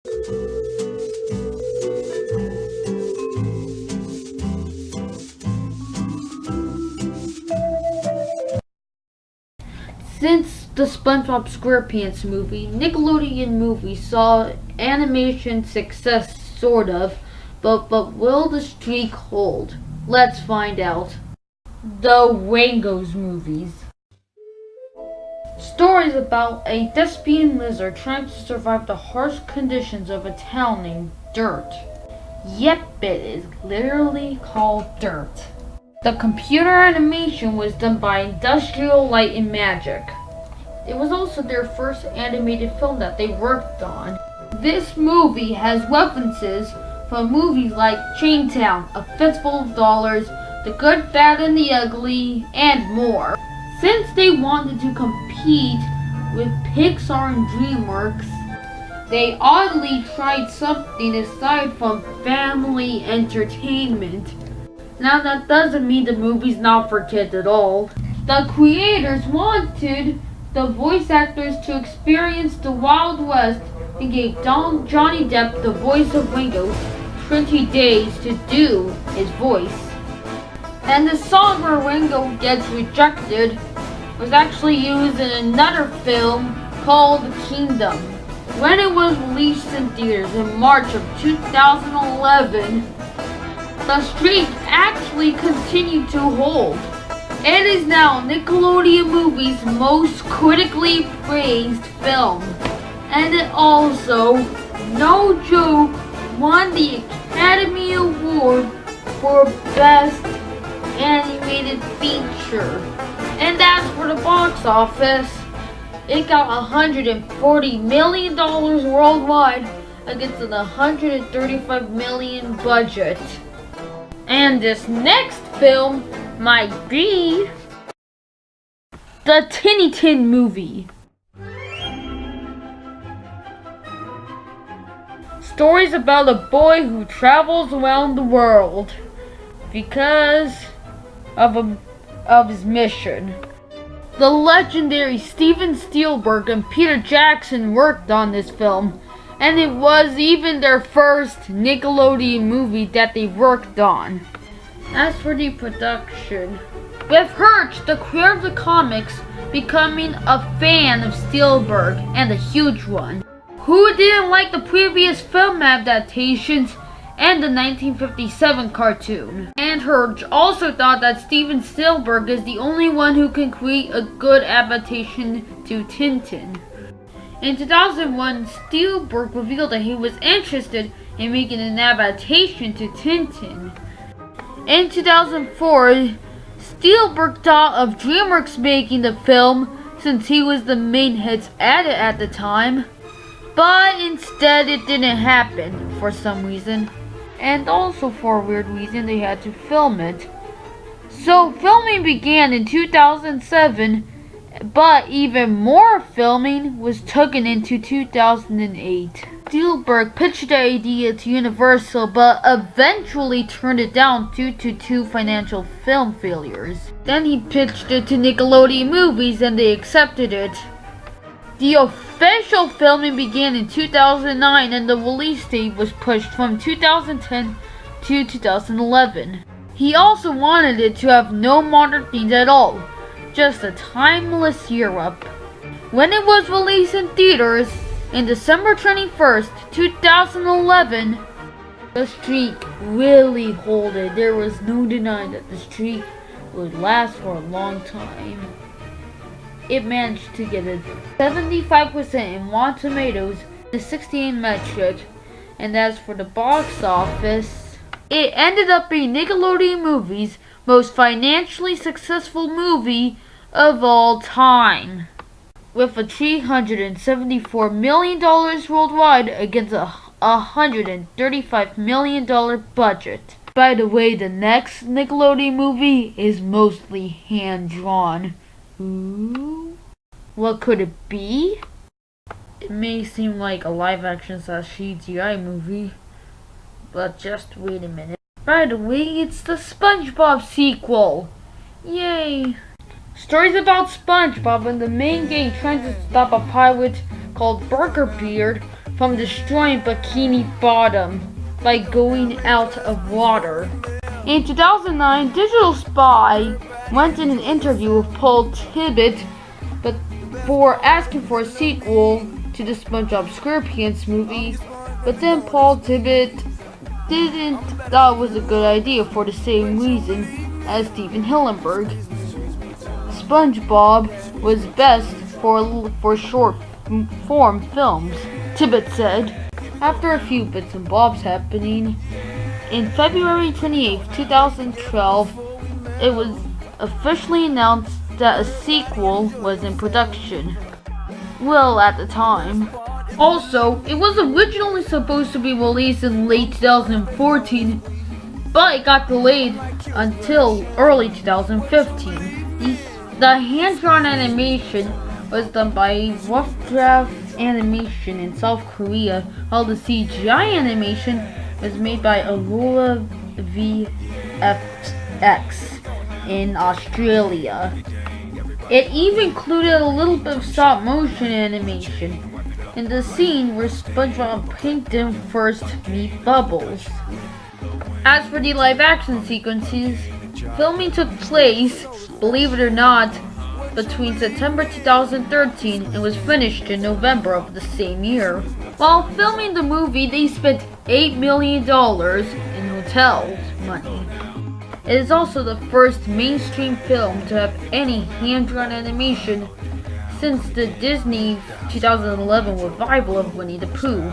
Since the SpongeBob SquarePants movie, Nickelodeon Movies saw animation success, sort of, but will the streak hold? Let's find out. The Wingos Movies. Stories about a thespian lizard trying to survive the harsh conditions of a town named Dirt. Yep, it is literally called Dirt. The computer animation was done by Industrial Light and Magic. It was also their first animated film that they worked on. This movie has references from movies like Chaintown, A Fistful of Dollars, The Good, Bad, and the Ugly, and more. Since they wanted to compete with Pixar and DreamWorks, they oddly tried something aside from family entertainment. Now that doesn't mean the movie's not for kids at all. The creators wanted the voice actors to experience the Wild West and gave Johnny Depp, the voice of Wingo, 20 days to do his voice. And the song where Wingo gets rejected was actually used in another film called Kingdom. When it was released in theaters in March of 2011, the streak actually continued to hold. It is now Nickelodeon Movies' most critically praised film. And it also, no joke, won the Academy Award for Best Animated Feature. And as for the box office, it got $140 million worldwide against an $135 million budget. And this next film might be the Tinny Tin Movie. Stories about a boy who travels around the world because of his mission. The legendary Steven Spielberg and Peter Jackson worked on this film, and it was even their first Nickelodeon movie that they worked on. As for the production, with Hirsch, the creator of the comics, becoming a fan of Spielberg, and a huge one, who didn't like the previous film adaptations and the 1957 cartoon. And Hirsch also thought that Steven Spielberg is the only one who can create a good adaptation to Tintin. In 2001, Spielberg revealed that he was interested in making an adaptation to Tintin. In 2004, Spielberg thought of DreamWorks making the film since he was the main hits edit at the time, but instead it didn't happen for some reason. And also for a weird reason, they had to film it. So filming began in 2007, but even more filming was taken into 2008. Spielberg pitched the idea to Universal, but eventually turned it down due to 2 financial film failures. Then he pitched it to Nickelodeon Movies and they accepted it. The official filming began in 2009 and the release date was pushed from 2010 to 2011. He also wanted it to have no modern themes at all, just a timeless Europe. When it was released in theaters in December 21st, 2011, the streak really holded. There was no denying that the streak would last for a long time. It managed to get a 75% in Rotten Tomatoes and a 68 metric. And as for the box office, it ended up being Nickelodeon Movies' most financially successful movie of all time, with a $374 million worldwide against a $135 million budget. By the way, the next Nickelodeon movie is mostly hand-drawn. Ooh. What could it be? It may seem like a live-action / CGI movie, but just wait a minute. By the way, it's the SpongeBob sequel! Yay! Stories about SpongeBob and the main gang trying to stop a pirate called Burger Beard from destroying Bikini Bottom by going out of water. In 2009, Digital Spy went in an interview with Paul Tibbitt for asking for a sequel to the SpongeBob SquarePants movie, but then Paul Tibbitt didn't thought it was a good idea for the same reason as Steven Hillenburg. SpongeBob was best for short form films, Tibbitt said. After a few bits and bobs happening, in February 28, 2012, it was officially announced that a sequel was in production. Well, at the time. Also, it was originally supposed to be released in late 2014, but it got delayed until early 2015. The hand-drawn animation was done by Rough Draft Animation in South Korea, while the CGI animation was made by Aurora VFX in Australia. It even included a little bit of stop motion animation in the scene where SpongeBob and Plankton first meet Bubbles. As for the live action sequences, filming took place, believe it or not, between September 2013 and was finished in November of the same year. While filming the movie, they spent $8 million in hotels money. It is also the first mainstream film to have any hand-drawn animation since the Disney 2011 revival of Winnie the Pooh.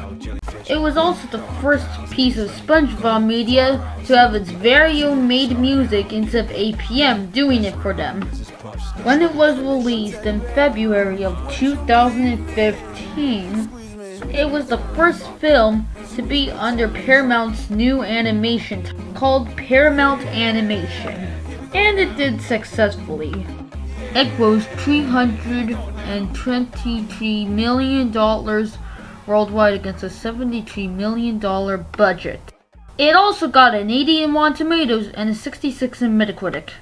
It was also the first piece of SpongeBob media to have its very own made music instead of APM doing it for them. When it was released in February of 2015, it was the first film to be under Paramount's new animation called Paramount Animation, and it did successfully. It grossed $323 million worldwide against a $73 million budget. It also got an 80 in Rotten Tomatoes and a 66 in Metacritic.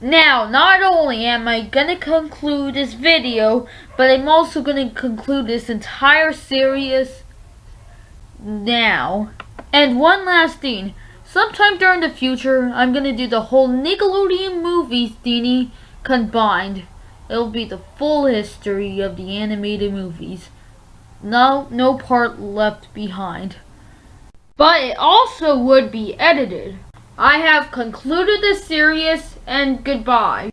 Now, not only am I gonna conclude this video, but I'm also gonna conclude this entire series now. And one last thing, sometime during the future, I'm gonna do the whole Nickelodeon Movies thingy combined. It'll be the full history of the animated movies. No part left behind. But it also would be edited. I have concluded this series, and goodbye.